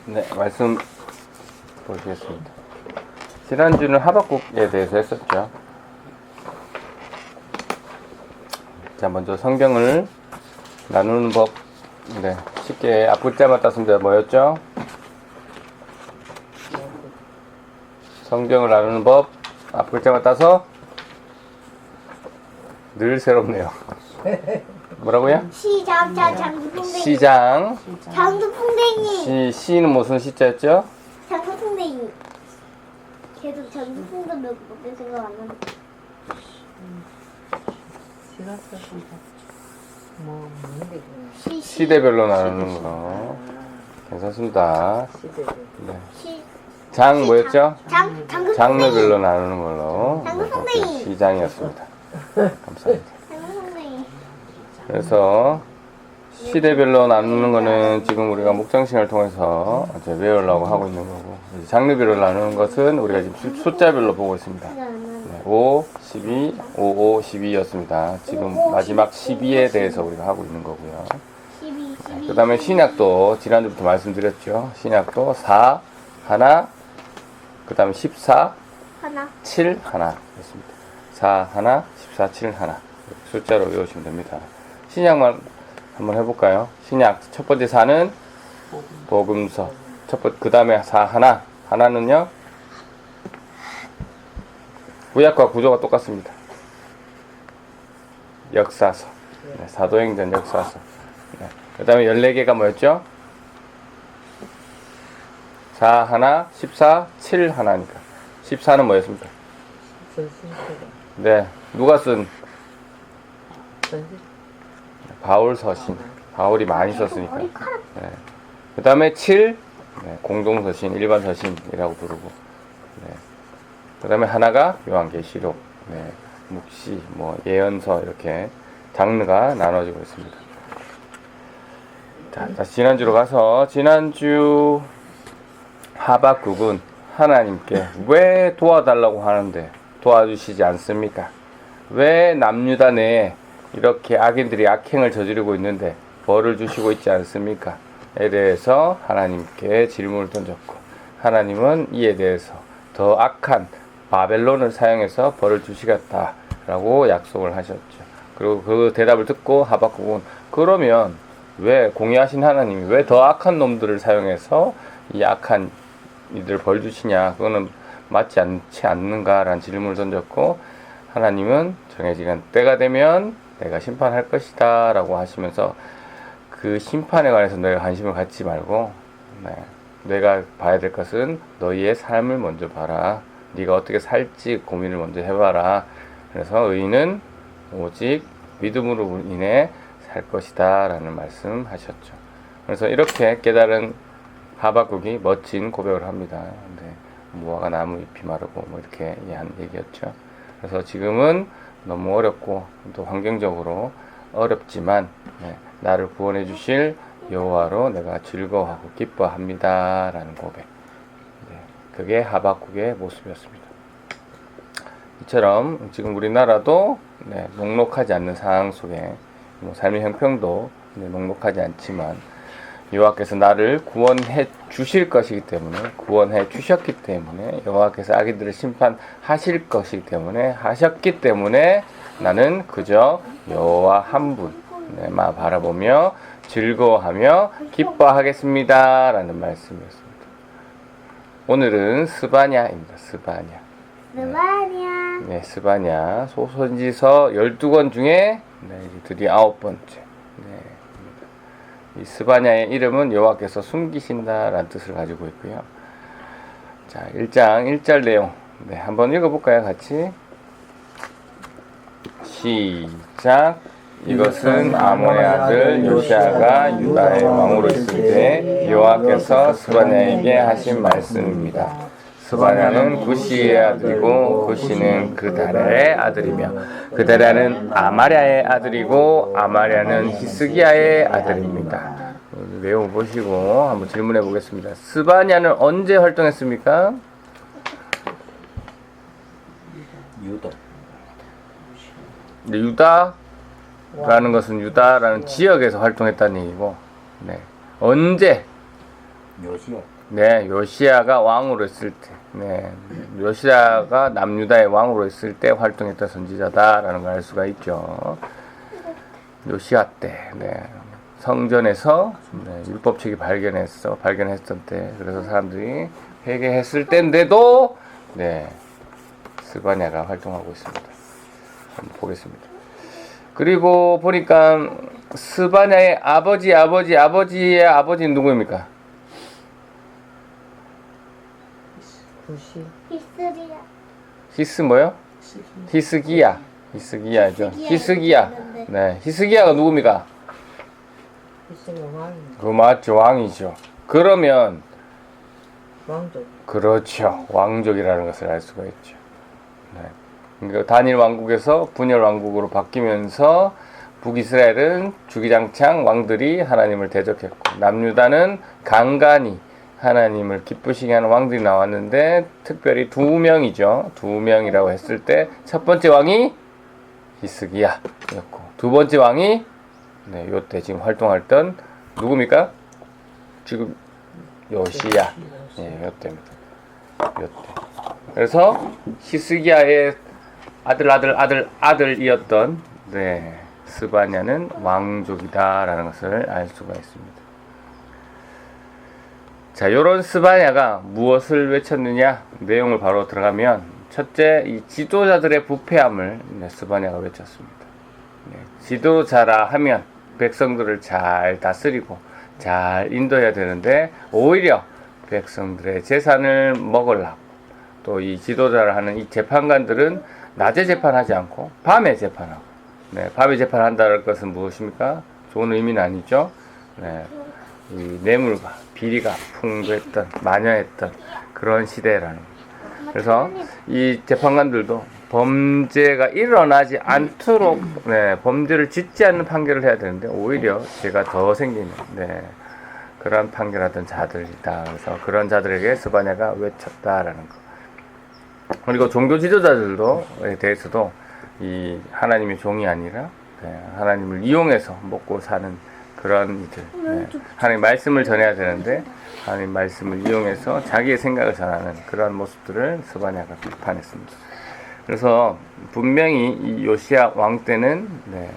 네, 말씀 보시겠습니다. 지난주는 하박국에 대해서 했었죠. 자, 먼저 성경을 나누는 법. 네, 쉽게 앞글자만 땄습니다. 뭐였죠? 성경을 나누는 법. 앞글자만 따서 늘 새롭네요. 뭐라고요? 장두풍뎅이. 시장. 장두풍뎅이. 시는 무슨 시자였죠? 장두풍뎅이. 계속 장두풍도 몇 개 생각 안 나는데. 시대별로 나누는 거. 괜찮습니다. 네. 장 뭐였죠? 장르별로 나누는 걸로. 장두풍뎅이. 시장이었습니다. 감사합니다. 장두풍뎅이. 그래서 시대별로 나누는 거는 지금 우리가 목장신을 통해서 이제 외우려고 하고 있는 거고, 이제 장르별로 나누는 것은 우리가 지금 숫자별로 보고 있습니다. 네, 5, 12, 5, 5, 12였습니다. 지금 마지막 12에 대해서 우리가 하고 있는 거고요. 그 다음에 신약도 지난주부터 말씀드렸죠. 신약도 4, 하나, 그 다음에 14, 하나. 7, 하나 였습니다. 4, 하나, 14, 7, 하나. 숫자로 외우시면 됩니다. 신약만 한번 해볼까요? 신약 첫 번째 4는 복음서. 그 다음에 4 하나는요, 구약과 구조가 똑같습니다. 역사서. 네, 사도행전 역사서. 네. 그 다음에 14개가 뭐였죠? 4 하나, 14, 7 하나니까. 14는 뭐였습니까? 네, 누가 쓴? 바울 서신. 바울이 많이 썼으니까. 네. 그 다음에 7, 네, 공동서신, 일반 서신이라고 부르고. 네. 그 다음에 하나가 요한계시록, 네, 묵시, 뭐 예언서, 이렇게 장르가 나눠지고 있습니다. 자, 다시 지난주로 가서, 지난주 하박국은 하나님께 왜 도와달라고 하는데 도와주시지 않습니까? 왜 남유다 내에 이렇게 악인들이 악행을 저지르고 있는데 벌을 주시고 있지 않습니까? 에 대해서 하나님께 질문을 던졌고, 하나님은 이에 대해서 더 악한 바벨론을 사용해서 벌을 주시겠다라고 약속을 하셨죠. 그리고 그 대답을 듣고 하박국은, 그러면 왜 공의하신 하나님이 왜 더 악한 놈들을 사용해서 이 악한 이들 벌 주시냐, 그거는 맞지 않지 않는가라는 질문을 던졌고, 하나님은 정해진 때가 되면 내가 심판할 것이다 라고 하시면서, 그 심판에 관해서 너희가 관심을 갖지 말고, 네, 내가 봐야 될 것은 너희의 삶을 먼저 봐라. 네가 어떻게 살지 고민을 먼저 해봐라. 그래서 의인은 오직 믿음으로 인해 살 것이다 라는 말씀 하셨죠. 그래서 이렇게 깨달은 하박국이 멋진 고백을 합니다. 네, 무화과 나무 잎이 마르고 뭐 이렇게 한 얘기였죠. 그래서 지금은 너무 어렵고 또 환경적으로 어렵지만, 네, 나를 구원해 주실 여호와로 내가 즐거워하고 기뻐합니다 라는 고백. 네, 그게 하박국의 모습이었습니다. 이처럼 지금 우리나라도, 네, 녹록하지 않는 상황 속에, 뭐 삶의 형편도, 네, 녹록하지 않지만 여호와께서 나를 구원해 주실 것이기 때문에, 구원해 주셨기 때문에, 여호와께서 악인들을 심판하실 것이기 때문에, 하셨기 때문에 나는 그저 여호와 한 분만 바라보며 즐거워하며 기뻐하겠습니다 라는 말씀이었습니다. 오늘은 스바냐입니다. 스바냐. 네, 스바냐. 소선지서 12권 중에, 네, 드디어 9번째. 네. 이 스바냐의 이름은 여호와께서 숨기신다라는 뜻을 가지고 있고요. 자, 1장 1절 내용, 네, 한번 읽어볼까요? 같이. 시작. 이것은 아몬의 아들 요시아가 유다의 왕으로 있을 때 여호와께서 스바냐에게 하신 말씀입니다. 스바냐는 구시의 아들이고 구시는 그다랴의 아들이며 그다랴는 아마랴의 아들이고 아마랴는 히스기야의 아들입니다. 외워보시고 한번 질문해 보겠습니다. 스바냐는 언제 활동했습니까? 유다라는 것은 유다라는 지역에서 활동했다는 얘기고, 네, 언제 요시야. 네, 요시야가 왕으로 있을 때, 네, 요시야가 남유다의 왕으로 있을 때 활동했던 선지자다라는 걸 알 수가 있죠. 요시야 때, 네, 성전에서 네, 율법책이 발견했을 때, 그래서 사람들이 회개했을 때인데도, 네, 스바냐가 활동하고 있습니다. 한번 보겠습니다. 그리고 보니까 스바냐의 아버지의 아버지는 누구입니까? 구시 히스리야. 히스 뭐요? 히스기야죠. 히스기야. 네, 히스기야가 누굽니까? 히스는 왕 그 맞죠, 왕이죠. 그러면 왕족 그렇죠, 왕족이라는 것을 알 수가 있죠. 네. 그러니까 단일 왕국에서 분열 왕국으로 바뀌면서 북이스라엘은 주기장창 왕들이 하나님을 대적했고 남유다는 간간히 하나님을 기쁘시게 하는 왕들이 나왔는데 특별히 두 명이라고 했을 때 첫 번째 왕이 히스기야였고 두 번째 왕이 네, 요때 지금 활동했던 누굽니까? 지금 요시야. 예, 요때입니다. 요때. 그래서 히스기야의 아들이었던 네, 스바냐는 왕족이다라는 것을 알 수가 있습니다. 자, 요런 스바냐가 무엇을 외쳤느냐? 내용을 바로 들어가면 첫째, 이 지도자들의 부패함을 네, 스바냐가 외쳤습니다. 네, 지도자라 하면 백성들을 잘 다스리고 잘 인도해야 되는데 오히려 백성들의 재산을 먹으려고 또 이 지도자를 하는 이 재판관들은 낮에 재판하지 않고 밤에 재판하고 네, 밤에 재판한다는 것은 무엇입니까? 좋은 의미는 아니죠. 네, 이 뇌물과 비리가 풍부했던 만연했던 그런 시대라는 거예요. 그래서 이 재판관들도 범죄가 일어나지 않도록 네, 범죄를 짓지 않는 판결을 해야 되는데 오히려 죄가 더 생기는 네, 그런 판결하던 자들이다. 그래서 그런 자들에게 스바냐가 외쳤다라는 거. 그리고 종교 지도자들도에 대해서도 이 하나님의 종이 아니라 네, 하나님을 이용해서 먹고 사는 그런 이들 네, 하나님 말씀을 전해야 되는데 하나님 말씀을 이용해서 자기의 생각을 전하는 그런 모습들을 스바냐가 비판했습니다. 그래서 분명히 이 요시야 왕 때는 네,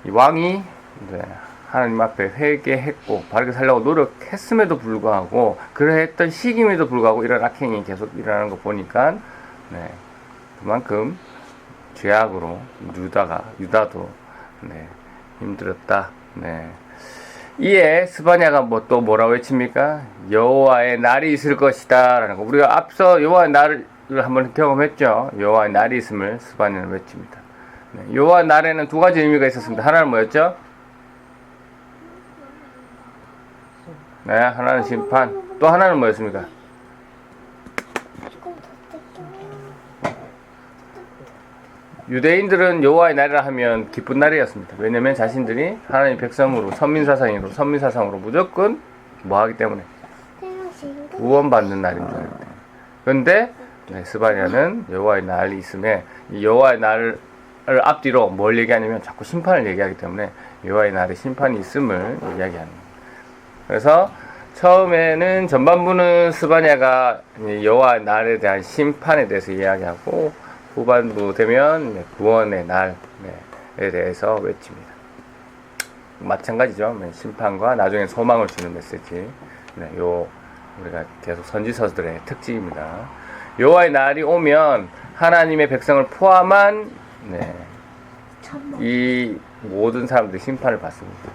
이 왕이 네, 하나님 앞에 회개했고 바르게 살려고 노력했음에도 불구하고 그러했던 시기임에도 불구하고 이런 악행이 계속 일어나는 거 보니까 네, 그만큼 죄악으로 유다도 네, 힘들었다. 네. 이에 스바냐가 또 뭐라고 외칩니까? 여호와의 날이 있을 것이다 라는 거. 우리가 앞서 여호와의 날을 한번 경험했죠. 여호와의 날이 있음을 스바냐는 외칩니다. 네. 여호와의 날에는 두 가지 의미가 있었습니다. 하나는 뭐였죠? 네, 하나는 심판. 또 하나는 뭐였습니까? 유대인들은 여호와의 날이라 하면 기쁜 날이었습니다. 왜냐하면 자신들이 하나님 백성으로 선민사상으로 무조건 뭐하기 때문에 구원받는 날인 줄 알고. 그런데 스바냐는 여호와의 날이 있음에 이 여호와의 날을 앞뒤로 뭘 얘기하냐면 자꾸 심판을 얘기하기 때문에 여호와의 날에 심판이 있음을 이야기하는 거예요. 그래서 처음에는 전반부는 스바냐가 여호와의 날에 대한 심판에 대해서 이야기하고 후반부 되면 구원의 날에 대해서 외칩니다. 마찬가지죠. 심판과 나중에 소망을 주는 메시지. 우리가 계속 선지서들의 특징입니다. 여호와의 날이 오면 하나님의 백성을 포함한 이 모든 사람들이 심판을 받습니다.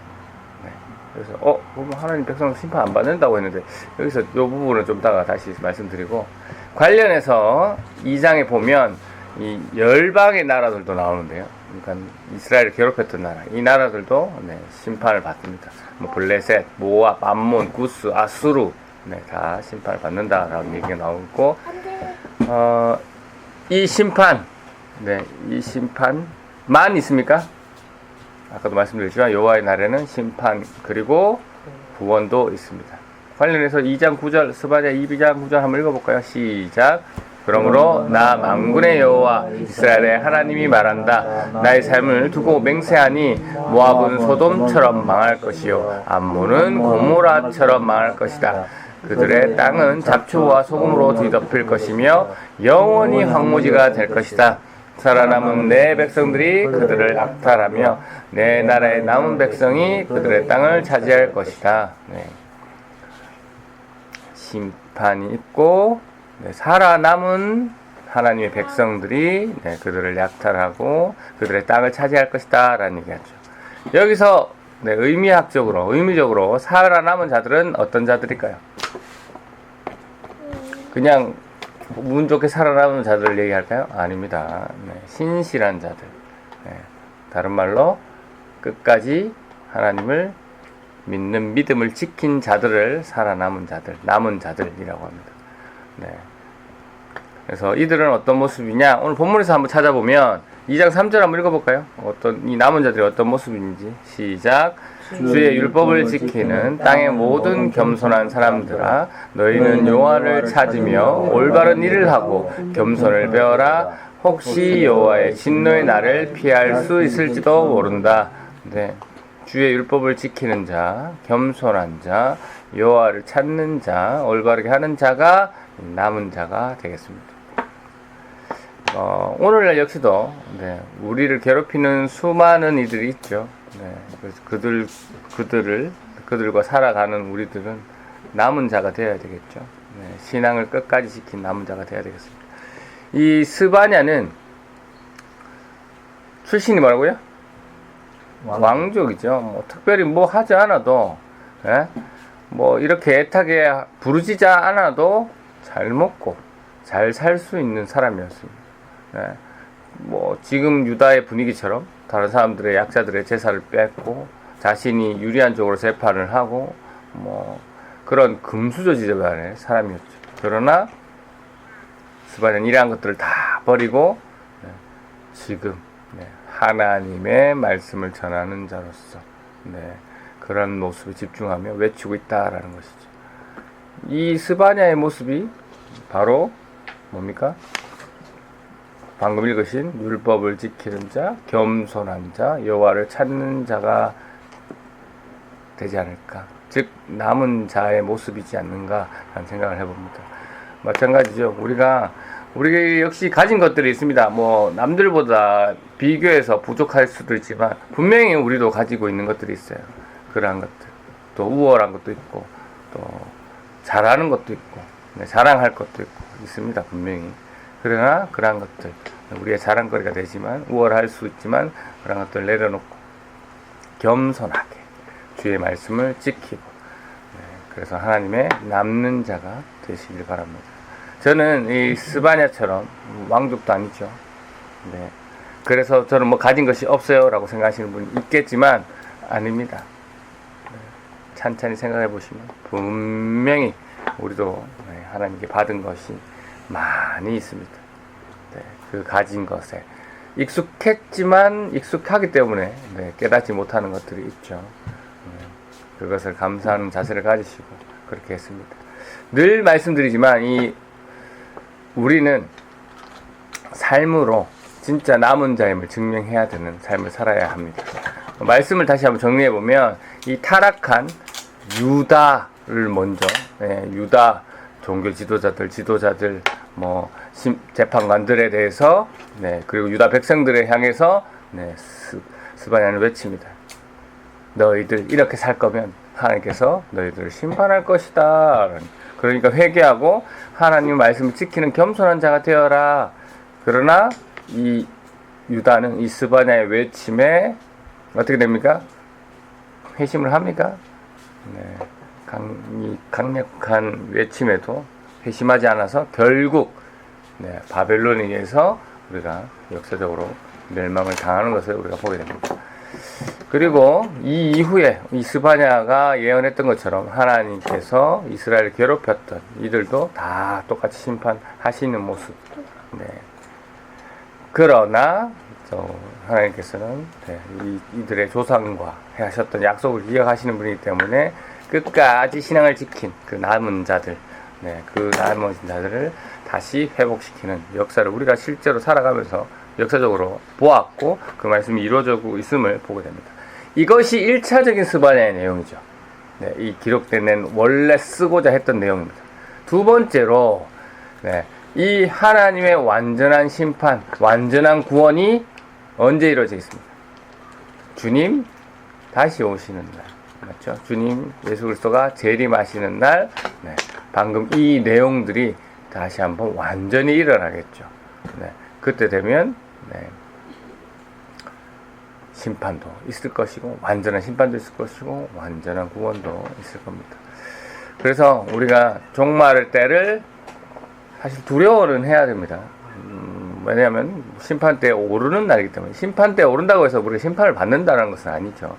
그래서 그럼 하나님 백성은 심판 안 받는다고 했는데 여기서 이 부분은 좀 이따가 다시 말씀드리고 관련해서 2장에 보면 이 열방의 나라들도 나오는데요. 그러니까 이스라엘을 괴롭혔던 나라, 이 나라들도 심판을 받습니다. 블레셋, 모압, 암몬, 구스, 아수르 다 심판을 받는다라는 얘기가 나오고 이 심판만 있습니까? 아까도 말씀드렸지만 여호와의 날에는 심판 그리고 구원도 있습니다. 관련해서 2장 9절 스바냐 2장 9절 한번 읽어볼까요? 시작. 그러므로 나 만군의 여호와 이스라엘의 하나님이 말한다. 나의 삶을 두고 맹세하니 모압은 소돔처럼 망할 것이요 암몬은 고모라처럼 망할 것이다. 그들의 땅은 잡초와 소금으로 뒤덮일 것이며 영원히 황무지가 될 것이다. 살아남은 내 백성들이 그들을 악탈하며 내 나라의 남은 백성이 그들의 땅을 차지할 것이다. 네. 심판이 있고 살아남은 하나님의 백성들이 그들을 약탈하고 그들의 땅을 차지할 것이다 라는 얘기하죠. 여기서 의미적으로 살아남은 자들은 어떤 자들일까요? 그냥 운 좋게 살아남은 자들을 얘기할까요? 아닙니다. 신실한 자들, 다른 말로 끝까지 하나님을 믿는 믿음을 지킨 자들을 살아남은 자들, 남은 자들이라고 합니다. 그래서 이들은 어떤 모습이냐? 오늘 본문에서 한번 찾아보면 2장 3절 한번 읽어볼까요? 이 남은 자들이 어떤 모습인지. 시작. 주의 율법을 지키는 땅의 모든 겸손한 사람들아, 너희는 여호와를 찾으며 올바른 일을 하고 겸손을 배워라. 혹시 여호와의 진노의 날을 피할 수 있을지도 모른다. 주의 율법을 지키는 자, 겸손한 자, 여호와를 찾는 자, 올바르게 하는 자가 남은 자가 되겠습니다. 오늘날 역시도 우리를 괴롭히는 수많은 이들이 있죠. 그래서 그들과 살아가는 우리들은 남은 자가 되어야 되겠죠. 신앙을 끝까지 지킨 남은 자가 되어야 되겠습니다. 이 스바냐는 출신이 뭐라고요? 왕족이죠. 특별히 뭐 하지 않아도, 뭐 이렇게 애타게 부르짖지 않아도 잘 먹고 잘 살 수 있는 사람이었습니다. 뭐 지금 유다의 분위기처럼 다른 사람들의 약자들의 제사를 뺏고 자신이 유리한 쪽으로 재판을 하고 뭐 그런 금수저 집안의 사람이었죠. 그러나 스바냐는 이러한 것들을 다 버리고 지금 하나님의 말씀을 전하는 자로서 그런 모습에 집중하며 외치고 있다라는 것이죠. 이 스바냐의 모습이 바로 뭡니까? 방금 읽으신 율법을 지키는 자, 겸손한 자, 여호와를 찾는 자가 되지 않을까. 즉 남은 자의 모습이지 않는가라는 생각을 해봅니다. 마찬가지죠. 우리가 역시 가진 것들이 있습니다. 뭐 남들보다 비교해서 부족할 수도 있지만 분명히 우리도 가지고 있는 것들이 있어요. 그러한 것들. 또 우월한 것도 있고 또 잘하는 것도 있고 자랑할 것도 있고 있습니다. 분명히. 그러나 그러한 것들 우리의 자랑거리가 되지만 우월할 수 있지만 그러한 것들 내려놓고 겸손하게 주의 말씀을 지키고 그래서 하나님의 남는 자가 되시길 바랍니다. 저는 이 스바냐처럼 왕족도 아니죠. 그래서 저는 뭐 가진 것이 없어요 라고 생각하시는 분이 있겠지만 아닙니다. 찬찬히 생각해 보시면 분명히 우리도 하나님께 받은 것이 많이 있습니다. 그 가진 것에 익숙했지만 익숙하기 때문에 깨닫지 못하는 것들이 있죠. 그것을 감사하는 자세를 가지시고 그렇게 했습니다. 늘 말씀드리지만 우리는 삶으로 진짜 남은 자임을 증명해야 되는 삶을 살아야 합니다. 말씀을 다시 한번 정리해 보면 이 타락한 유다를 먼저 유다 종교 지도자들 뭐 재판관들에 대해서 그리고 유다 백성들을 향해서 스바냐는 외칩니다. 너희들 이렇게 살 거면 하나님께서 너희들을 심판할 것이다. 그러니까 회개하고 하나님 말씀을 지키는 겸손한 자가 되어라. 그러나 이 유다는 이 스바냐의 외침에 어떻게 됩니까? 회심을 합니까? 강력한 외침에도 회심하지 않아서 결국 바벨론에 의해서 우리가 역사적으로 멸망을 당하는 것을 우리가 보게 됩니다. 그리고 이 이후에 이 스바냐가 예언했던 것처럼 하나님께서 이스라엘을 괴롭혔던 이들도 다 똑같이 심판하시는 모습. 그러나 하나님께서는 이들의 조상과 하셨던 약속을 기억하시는 분이기 때문에 끝까지 신앙을 지킨 그 남은 자들, 그 남은 자들을 다시 회복시키는 역사를 우리가 실제로 살아가면서 역사적으로 보았고 그 말씀이 이루어지고 있음을 보게 됩니다. 이것이 1차적인 스바냐의 내용이죠. 네, 이 기록된 데는 원래 쓰고자 했던 내용입니다. 두 번째로 네, 이 하나님의 완전한 심판, 완전한 구원이 언제 이루어지겠습니까? 주님 다시 오시는 날, 맞죠? 주님 예수 그리스도가 재림하시는 날, 네, 방금 이 내용들이 다시 한번 완전히 일어나겠죠. 네, 그때 되면 네, 심판도 있을 것이고, 완전한 심판도 있을 것이고, 완전한 구원도 있을 겁니다. 그래서 우리가 종말의 때를 사실 두려워는 해야 됩니다. 왜냐하면 심판대에 오르는 날이기 때문에. 심판대에 오른다고 해서 우리가 심판을 받는다는 것은 아니죠.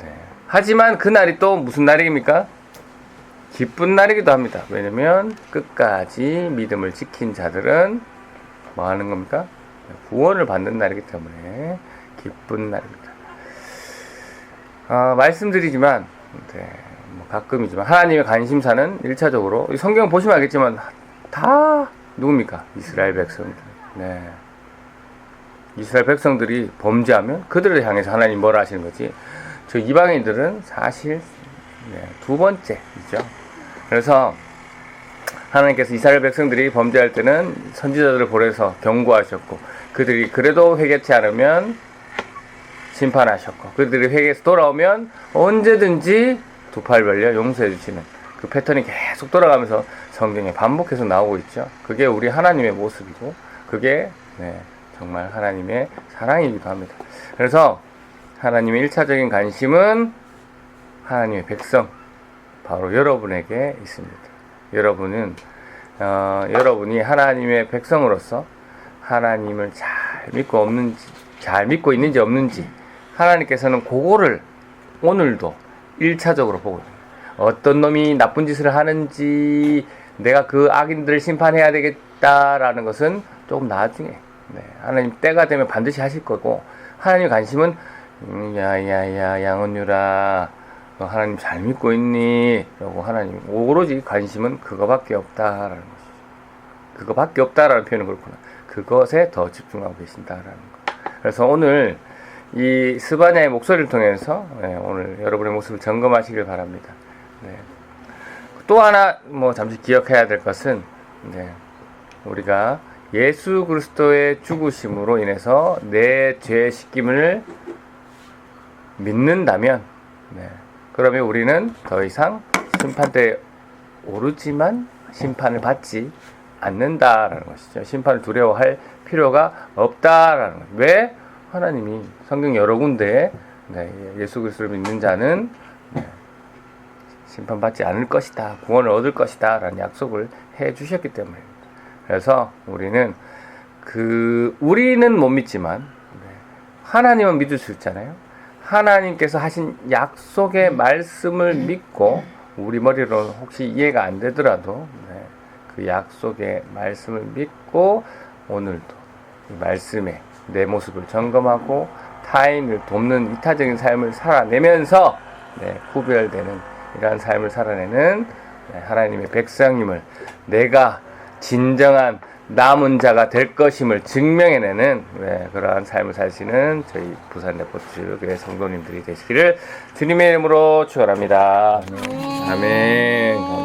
네. 하지만 그 날이 또 무슨 날입니까? 기쁜 날이기도 합니다. 왜냐면 끝까지 믿음을 지킨 자들은 뭐 하는 겁니까? 구원을 받는 날이기 때문에 기쁜 날입니다. 말씀드리지만 네, 뭐 가끔이지만 하나님의 관심사는 1차적으로 성경 보시면 알겠지만 다 누굽니까? 이스라엘 백성들. 네. 이스라엘 백성들이 범죄하면 그들을 향해서 하나님 뭐라 하시는 거지? 저 이방인들은 사실 네, 두 번째이죠. 그래서 하나님께서 이스라엘 백성들이 범죄할 때는 선지자들을 보내서 경고하셨고, 그들이 그래도 회개치 않으면 심판하셨고, 그들이 회개해서 돌아오면 언제든지 두 팔 벌려 용서해 주시는 그 패턴이 계속 돌아가면서 성경에 반복해서 나오고 있죠. 그게 우리 하나님의 모습이고, 그게 네, 정말 하나님의 사랑이기도 합니다. 그래서 하나님의 1차적인 관심은 하나님의 백성, 바로 여러분에게 있습니다. 여러분은 여러분이 하나님의 백성으로서 하나님을 잘 믿고 있는지 없는지 하나님께서는 그거를 오늘도 1차적으로 보고 있습니다. 어떤 놈이 나쁜 짓을 하는지 내가 그 악인들을 심판해야 되겠다라는 것은 조금 나중에 네, 하나님 때가 되면 반드시 하실 거고, 하나님의 관심은 야야야 양언유라 너 하나님 잘 믿고 있니? 라고 하나님 오로지 관심은 그거밖에 없다라는 것이죠. 그거밖에 없다라는 표현은 그렇구나. 그것에 더 집중하고 계신다라는 것. 그래서 오늘 이 스바냐의 목소리를 통해서 네, 오늘 여러분의 모습을 점검하시길 바랍니다. 네. 또 하나 잠시 기억해야 될 것은 네, 우리가 예수 그리스도의 죽으심으로 인해서 내 죄 씻김을 믿는다면 네, 그러면 우리는 더 이상 심판대에 오르지만 심판을 받지 않는다라는 것이죠. 심판을 두려워할 필요가 없다라는 것. 왜? 하나님이 성경 여러 군데에 네, 예수 그리스도를 믿는 자는 네, 심판받지 않을 것이다, 구원을 얻을 것이다 라는 약속을 해 주셨기 때문입니다. 그래서 우리는 우리는 못 믿지만 네, 하나님은 믿을 수 있잖아요. 하나님께서 하신 약속의 말씀을 믿고, 우리 머리로 혹시 이해가 안 되더라도 네, 그 약속의 말씀을 믿고 오늘도 이 말씀에 내 모습을 점검하고 타인을 돕는 이타적인 삶을 살아내면서 네, 구별되는 이러한 삶을 살아내는 네, 하나님의 백성임을, 내가 진정한 남은 자가 될 것임을 증명해내는 네, 그러한 삶을 사시는 저희 부산 레포츠 교회 성도님들이 되시기를 주님의 이름으로 축원합니다. 아멘.